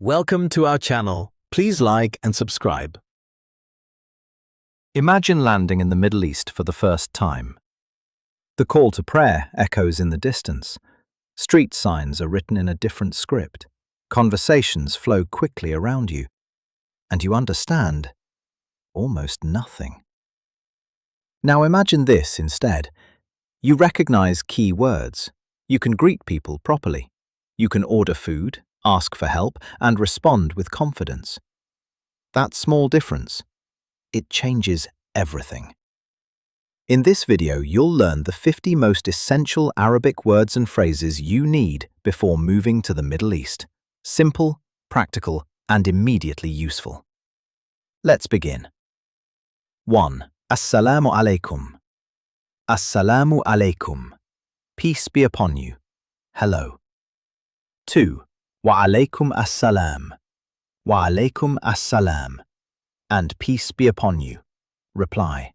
Welcome to our channel. Please like and subscribe. Imagine landing in the Middle East for the first time. The call to prayer echoes in the distance. Street signs are written in a different script. Conversations flow quickly around you. And you understand almost nothing. Now imagine this instead. You recognize key words. You can greet people properly. You can order food, ask for help, and respond with confidence. That small difference, it changes everything. In this video, you'll learn the 50 most essential Arabic words and phrases you need before moving to the Middle East. Simple, practical, and immediately useful. Let's begin. 1. Assalamu alaikum. Assalamu alaikum. Peace be upon you. Hello. 2. Wa alaikum assalam. Wa alaikum assalam. And peace be upon you. Reply.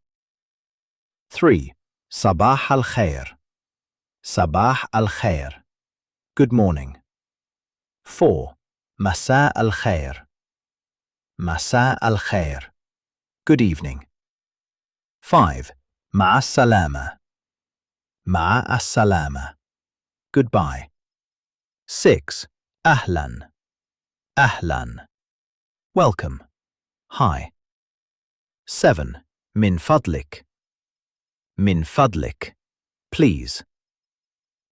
3. Sabah al khair. Sabah al khair. Good morning. 4. Masa al khair. Masa al khair. Good evening. 5. Ma'a salama. Ma'a salama. Goodbye. 6. Ahlan. Ahlan. Welcome. Hi. 7. Min fadlik. Min fadlik. Please.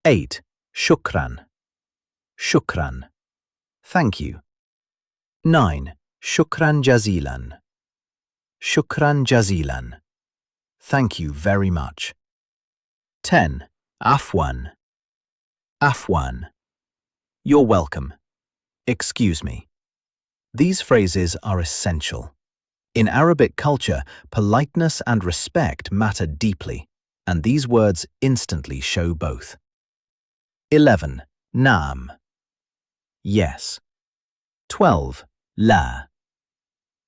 8. Shukran. Shukran. Thank you. 9. Shukran jazilan. Shukran jazilan. Thank you very much. 10. Afwan. Afwan. You're welcome. Excuse me. These phrases are essential. In Arabic culture, politeness and respect matter deeply, and these words instantly show both. 11. Naam. Yes. 12. La.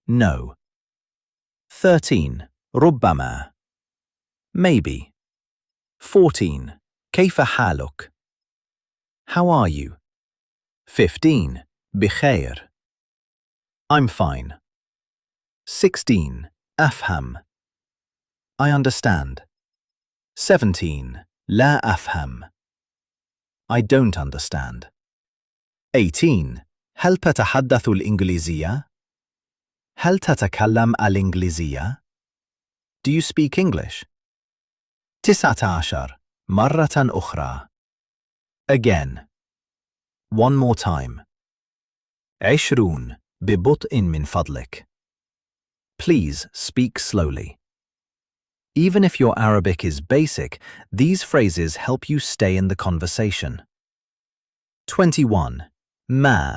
No. 13. Rubbama. Maybe. 14. Kayfa haluk. How are you? 15. Bikhair. I'm fine. 16. Afham. I understand. 17. La afham. I don't understand. 18. هل تتحدث الإنجليزية؟ هل تتكلم الإنجليزية؟ Do you speak English? 19. مرة أخرى. Again. One more time. 20. ببطء من فضلك. Please speak slowly. Even if your Arabic is basic, these phrases help you stay in the conversation. 21. Ma.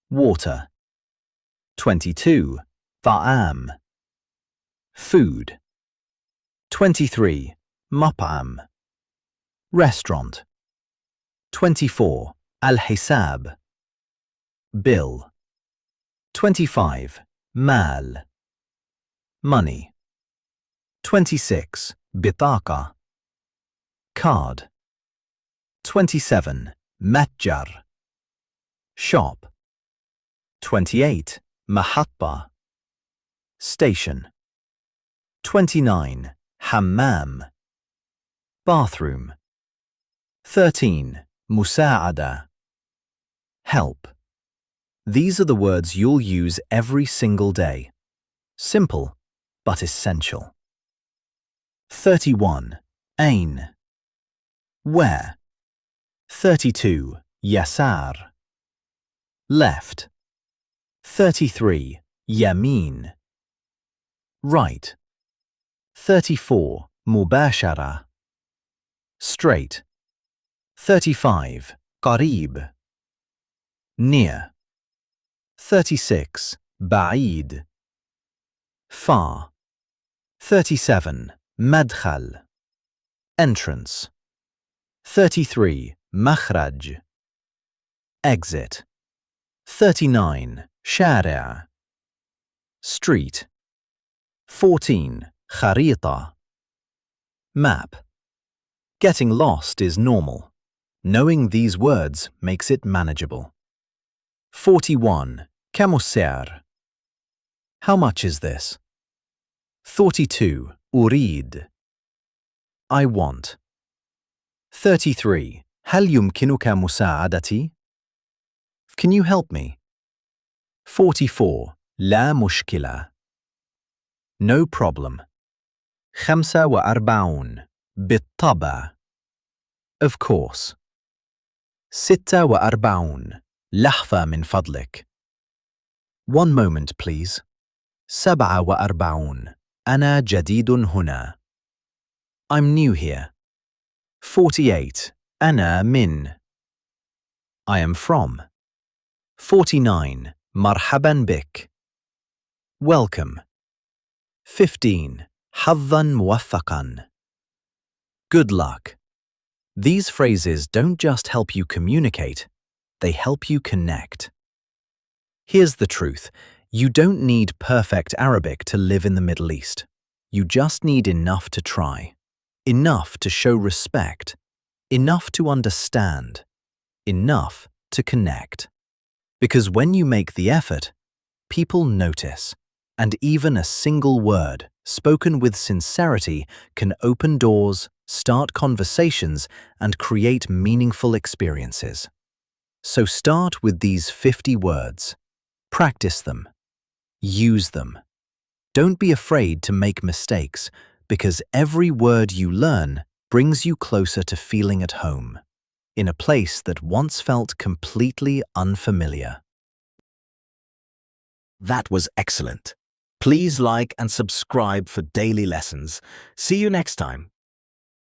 Water. 22. Ta'am. Food. 23. Map'am. Restaurant. 24. Al-Hisab. Bill. 25. Mal. Money. 26. Bitaqa. Card. 27. Matjar. Shop. 28. Mahatta. Station. 29. Hammam. Bathroom. 13. Musa'ada. Help. These are the words you'll use every single day. Simple, but essential. 31. Ain. Where? 32. Yasar. Left. 33. Yamin. Right. 34. Mubashara. Straight. 35. Qarib. Near. 36. Ba'id. Far. 37. Madkhal. Entrance. 33. Makhraj. Exit. 39. Shari'. Street. 14. Kharita. Map. Getting lost is normal. Knowing these words makes it manageable. 41. كم السعر? How much is this? 42. أريد. I want. 33. هل يمكنك مساعدتي? Can you help me? 44. لا مشكلة. No problem. 45. بالطبع. Of course. 46. لحظة من فضلك. One moment, please. 47. أنا جديد هنا. I'm new here. 48. أنا من. I am from. 49. مرحبا بك. Welcome. 15. حظا موفقا. Good luck. These phrases don't just help you communicate, they help you connect. Here's the truth. You don't need perfect Arabic to live in the Middle East. You just need enough to try, enough to show respect, enough to understand, enough to connect. Because when you make the effort, people notice, and even a single word, spoken with sincerity, can open doors, start conversations, and create meaningful experiences. So start with these 50 words. Practice them. Use them. Don't be afraid to make mistakes, because every word you learn brings you closer to feeling at home, in a place that once felt completely unfamiliar. That was excellent. Please like and subscribe for daily lessons. See you next time.